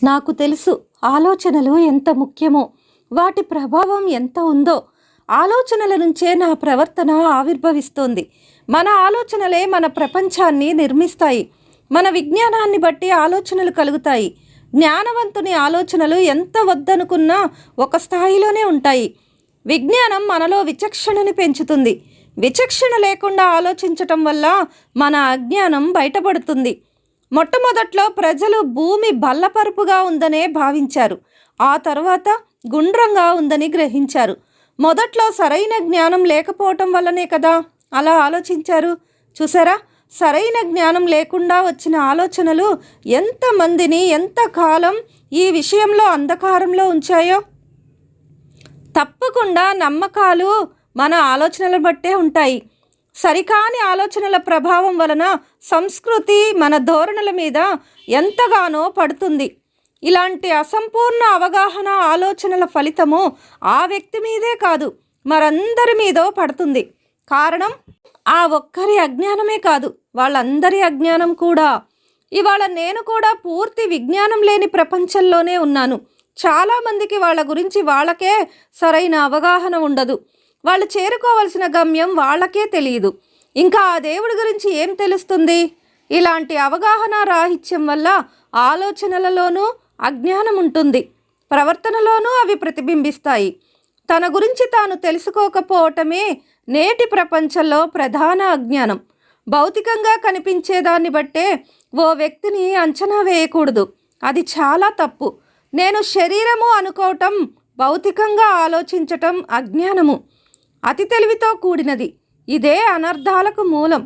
నాకు తెలుసు ఆలోచనలు ఎంత ముఖ్యమో, వాటి ప్రభావం ఎంత ఉందో. ఆలోచనల నుంచే నా ప్రవర్తన ఆవిర్భవిస్తోంది. మన ఆలోచనలే మన ప్రపంచాన్ని నిర్మిస్తాయి. మన విజ్ఞానాన్ని బట్టి ఆలోచనలు కలుగుతాయి. జ్ఞానవంతుని ఆలోచనలు ఎంత వద్దనుకున్నా ఒక స్థాయిలోనే ఉంటాయి. విజ్ఞానం మనలో విచక్షణని పెంచుతుంది. విచక్షణ లేకుండా ఆలోచించటం వల్ల మన అజ్ఞానం బయటపడుతుంది. మొట్టమొదట్లో ప్రజలు భూమి బల్లపరుపుగా ఉందనే భావించారు. ఆ తర్వాత గుండ్రంగా ఉందని గ్రహించారు. మొదట్లో సరైన జ్ఞానం లేకపోవటం వల్లనే కదా అలా ఆలోచించారు. చూసారా, సరైన జ్ఞానం లేకుండా వచ్చిన ఆలోచనలు ఎంతమందిని ఎంతకాలం ఈ విషయంలో అంధకారంలో ఉంచాయో. తప్పకుండా నమ్మకాలు మన ఆలోచనలను బట్టే ఉంటాయి. సరికాని ఆలోచనల ప్రభావం వలన సంస్కృతి మన ధోరణుల మీద ఎంతగానో పడుతుంది. ఇలాంటి అసంపూర్ణ అవగాహన ఆలోచనల ఫలితము ఆ వ్యక్తి మీదే కాదు, మరందరి మీదో పడుతుంది. కారణం ఆ ఒక్కరి అజ్ఞానమే కాదు, వాళ్ళందరి అజ్ఞానం కూడా. ఇవాళ నేను కూడా పూర్తి విజ్ఞానం లేని ప్రపంచంలోనే ఉన్నాను. చాలామందికి వాళ్ళ గురించి వాళ్ళకే సరైన అవగాహన ఉండదు. వాళ్ళు చేరుకోవలసిన గమ్యం వాళ్ళకే తెలియదు. ఇంకా ఆ దేవుడి గురించి ఏం తెలుస్తుంది? ఇలాంటి అవగాహన రాహిత్యం వల్ల ఆలోచనలలోనూ అజ్ఞానం ఉంటుంది, ప్రవర్తనలోనూ అవి ప్రతిబింబిస్తాయి. తన గురించి తాను తెలుసుకోకపోవటమే నేటి ప్రపంచంలో ప్రధాన అజ్ఞానం. భౌతికంగా కనిపించేదాన్ని బట్టే ఓ వ్యక్తిని అంచనా వేయకూడదు. అది చాలా తప్పు. నేను శరీరము అనుకోవటం, భౌతికంగా ఆలోచించటం అజ్ఞానము. అతి తెలివితో కూడినది. ఇదే అనర్థాలకు మూలం.